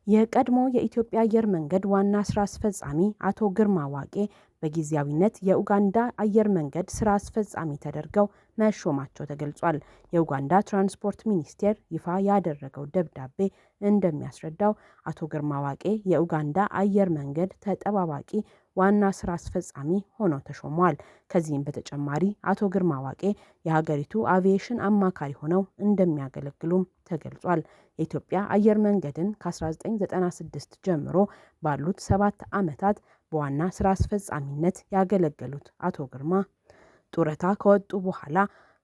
የቀድሞ የኢትዮጵያ አየር መንገድ ዋና ስራ አስፈጻሚ አቶ ግርማ ዋቄ በጊዜያዊነት የኡጋንዳ አየር መንገድ ስራ አስፈጻሚ ተደርገው መሾማቸው ተገልጿል። የኡጋንዳ ትራንስፖርት ሚኒስቴር ይፋ ያደረገው ደብዳቤ እንደሚያስረዳው አቶ ግርማ ዋቄ የኡጋንዳ አየር መንገድ ተጠባባቂ ዋና ስራ አስፈጻሚ ሆነው ተሾመዋል። ከዚህም በተጨማሪ አቶ ግርማ ዋቄ የሀገሪቱ አቪዬሽን አማካሪ ሆነው እንደሚያገለግሉም ተገልጿል። የኢትዮጵያ አየር መንገድን ከ1996 ጀምሮ ባሉት 7 ዓመታት በዋና ስራ አስፈጻሚነት ያገለገሉት አቶ ግርማ ጡረታ ከወጡ በኋላ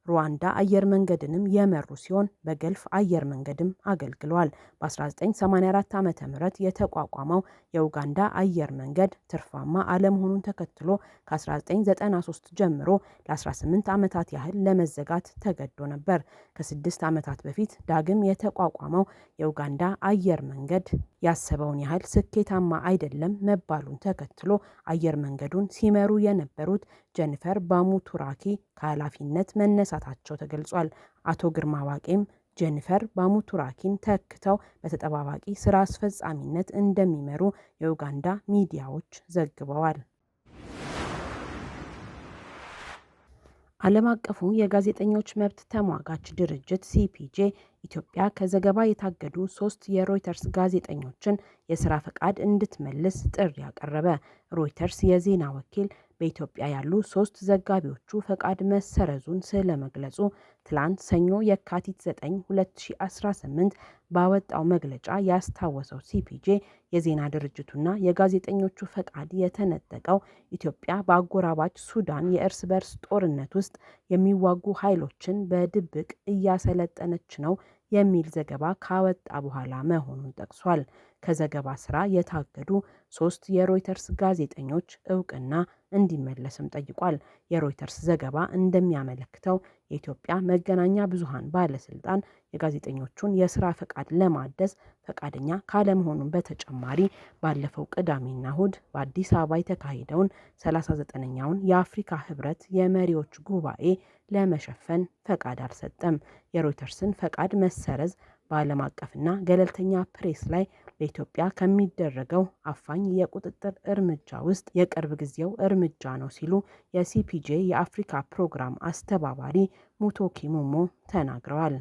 ሩዋንዳ አየር መንገድንም የመሩ ሲሆን በገልፍ አየር መንገድም አገልግለዋል። በ1984 ዓ.ም የተቋቋመው የኡጋንዳ አየር መንገድ ትርፋማ አለመሆኑን ተከትሎ ከ1993 ጀምሮ ለ18 ዓመታት ያህል ለመዘጋት ተገዶ ነበር። ከ6 ዓመታት በፊት ዳግም የተቋቋመው የኡጋንዳ አየር መንገድ ያሰበውን ያህል ስኬታማ አይደለም መባሉን ተከትሎ አየር መንገዱን ሲመሩ የነበሩት ጀኒፈር ባሙቱራኪ ከኃላፊነት መነሳታቸው ተገልጿል። አቶ ግርማ ዋቄም ጀኒፈር ባሙቱራኪን ተክተው በተጠባባቂ ስራ አስፈጻሚነት እንደሚመሩ የኡጋንዳ ሚዲያዎች ዘግበዋል። ዓለም አቀፉ የጋዜጠኞች መብት ተሟጋች ድርጅት ሲፒጄ ኢትዮጵያ ከዘገባ የታገዱ 3 የሮይተርስ ጋዜጠኞችን የስራ ፈቃድ እንድትመልስ ጥሪ ያቀረበ። ሮይተርስ የዜና ወኪል በኢትዮጵያ ያሉ 3 ዘጋቢዎቹ ፈቃድ መሰረዙን ስለመግለጹ ትላንት ሰኞ የካቲት 9 2018 ባወጣው መግለጫ ያስታወሰው ሲፒጄ የዜና ድርጅቱና የጋዜጠኞቹ ፈቃድ የተነጠቀው ኢትዮጵያ በአጎራባች ሱዳን የእርስ በርስ ጦርነት ውስጥ የሚዋጉ ኃይሎችን በድብቅ እያሰለጠነች ነው የሚል ዘገባ ካወጣ በኋላ መሆኑን ጠቅሷል። ከዘገባ ስራ የታገዱ 3 የሮይተርስ ጋዜጠኞች እውቅና እንዲመለስም ጠይቋል። የሮይተርስ ዘገባ እንደሚያመለክተው የኢትዮጵያ መገናኛ ብዙሃን ባለስልጣን የጋዜጠኞቹን የስራ ፈቃድ ለማደስ ፈቃደኛ ካለመሆኑን በተጨማሪ ባለፈው ቅዳሜና እሁድ በአዲስ አበባ የተካሄደውን 39ኛውን የአፍሪካ ህብረት የመሪዎች ጉባኤ ለመሸፈን ፈቃድ አልሰጠም። የሮይተርስን ፈቃድ መሰረዝ በዓለም አቀፍና ገለልተኛ ፕሬስ ላይ በኢትዮጵያ ከሚደረገው አፋኝ የቁጥጥር እርምጃ ውስጥ የቅርብ ጊዜው እርምጃ ነው ሲሉ የሲፒጄ የአፍሪካ ፕሮግራም አስተባባሪ ሙቶኪ ሙሞ ተናግረዋል።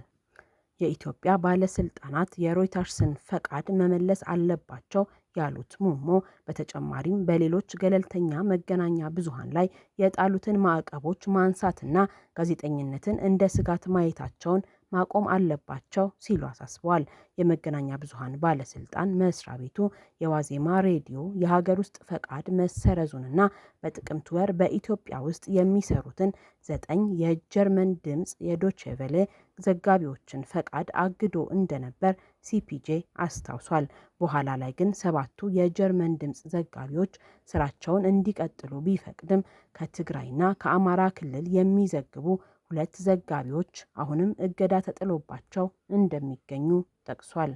የኢትዮጵያ ባለስልጣናት የሮይተርስን ፈቃድ መመለስ አለባቸው ያሉት ሙሞ በተጨማሪም በሌሎች ገለልተኛ መገናኛ ብዙሃን ላይ የጣሉትን ማዕቀቦች ማንሳትና ጋዜጠኝነትን እንደ ስጋት ማየታቸውን ማቆም አለባቸው ሲሉ አሳስበዋል። የመገናኛ ብዙሃን ባለስልጣን መስሪያ ቤቱ የዋዜማ ሬዲዮ የሀገር ውስጥ ፈቃድ መሰረዙንና በጥቅምት ወር በኢትዮጵያ ውስጥ የሚሰሩትን 9 የጀርመን ድምፅ የዶቼ ቬለ ዘጋቢዎችን ፈቃድ አግዶ እንደነበር ሲፒጄ አስታውሷል። በኋላ ላይ ግን 7ቱ የጀርመን ድምፅ ዘጋቢዎች ስራቸውን እንዲቀጥሉ ቢፈቅድም ከትግራይና ከአማራ ክልል የሚዘግቡ 2 ዘጋቢዎች አሁንም እገዳ ተጥሎባቸው እንደሚገኙ ጠቅሷል።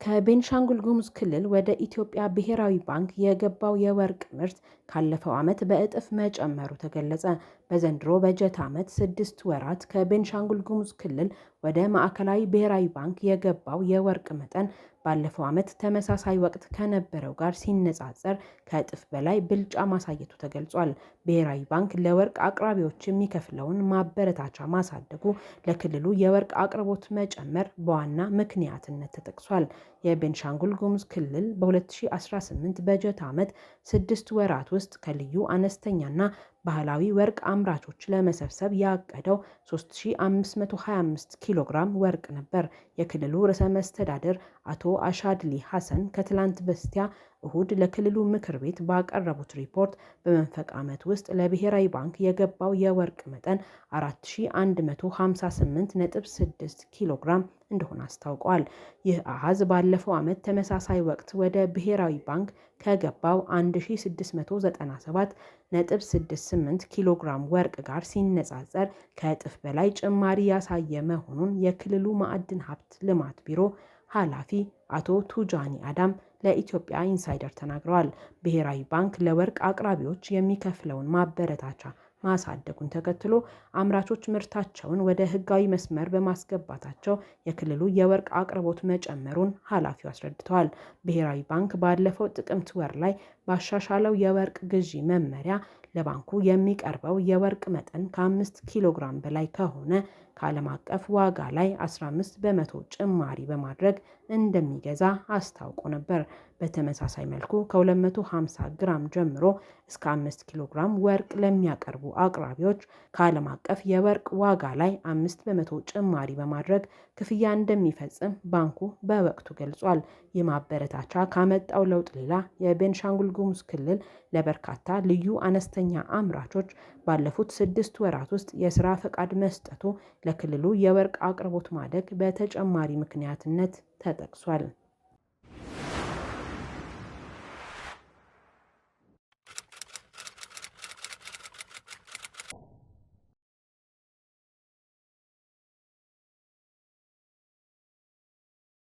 ከቤንሻንጉል ጉሙዝ ክልል ወደ ኢትዮጵያ ብሔራዊ ባንክ የገባው የወርቅ ምርት ካለፈው ዓመት በእጥፍ መጨመሩ ተገለጸ። በዘንድሮ በጀት ዓመት 6 ወራት ከቤንሻንጉል ጉሙዝ ክልል ወደ ማዕከላዊ ብሔራዊ ባንክ የገባው የወርቅ መጠን ባለፈው ዓመት ተመሳሳይ ወቅት ከነበረው ጋር ሲነጻጸር ከእጥፍ በላይ ብልጫ ማሳየቱ ተገልጿል። ብሔራዊ ባንክ ለወርቅ አቅራቢዎች የሚከፍለውን ማበረታቻ ማሳደጉ ለክልሉ የወርቅ አቅርቦት መጨመር በዋና ምክንያትነት ተጠቅሷል። የቤንሻንጉል ጉሙዝ ክልል በ2018 በጀት ዓመት 6 ወራት ውስጥ ከልዩ አነስተኛና ባህላዊ ወርቅ አምራቾች ለመሰብሰብ ያቀደው 3525 ኪሎ ግራም ወርቅ ነበር። የክልሉ ርዕሰ መስተዳድር አቶ አሻድሊ ሐሰን ከትላንት በስቲያ እሁድ ለክልሉ ምክር ቤት ባቀረቡት ሪፖርት በመንፈቅ ዓመት ውስጥ ለብሔራዊ ባንክ የገባው የወርቅ መጠን 4158.6 ኪሎ ግራም እንደሆነ አስታውቀዋል። ይህ አሃዝ ባለፈው ዓመት ተመሳሳይ ወቅት ወደ ብሔራዊ ባንክ ከገባው 1697.68 ኪሎ ግራም ወርቅ ጋር ሲነጻጸር ከእጥፍ በላይ ጭማሪ ያሳየ መሆኑን የክልሉ ማዕድን ሀብት ልማት ቢሮ ኃላፊ አቶ ቱጃኒ አዳም ለኢትዮጵያ ኢንሳይደር ተናግረዋል። ብሔራዊ ባንክ ለወርቅ አቅራቢዎች የሚከፍለውን ማበረታቻ ማሳደጉን ተከትሎ አምራቾች ምርታቸውን ወደ ህጋዊ መስመር በማስገባታቸው የክልሉ የወርቅ አቅርቦት መጨመሩን ኃላፊው አስረድተዋል። ብሔራዊ ባንክ ባለፈው ጥቅምት ወር ላይ ባሻሻለው የወርቅ ግዢ መመሪያ ለባንኩ የሚቀርበው የወርቅ መጠን ከ5 ኪሎ ግራም በላይ ከሆነ ከዓለም አቀፍ ዋጋ ላይ 15 በመቶ ጭማሪ በማድረግ እንደሚገዛ አስታውቆ ነበር። በተመሳሳይ መልኩ ከ250 ግራም ጀምሮ እስከ 5 ኪሎ ግራም ወርቅ ለሚያቀርቡ አቅራቢዎች ከዓለም አቀፍ የወርቅ ዋጋ ላይ 5 በመቶ ጭማሪ በማድረግ ክፍያ እንደሚፈጽም ባንኩ በወቅቱ ገልጿል። የማበረታቻ ካመጣው ለውጥ ሌላ የቤንሻንጉል ጉሙዝ ክልል ለበርካታ ልዩ አነስተኛ አምራቾች ባለፉት 6 ወራት ውስጥ የስራ ፈቃድ መስጠቱ ለክልሉ የወርቅ አቅርቦት ማደግ በተጨማሪ ምክንያትነት ተጠቅሷል።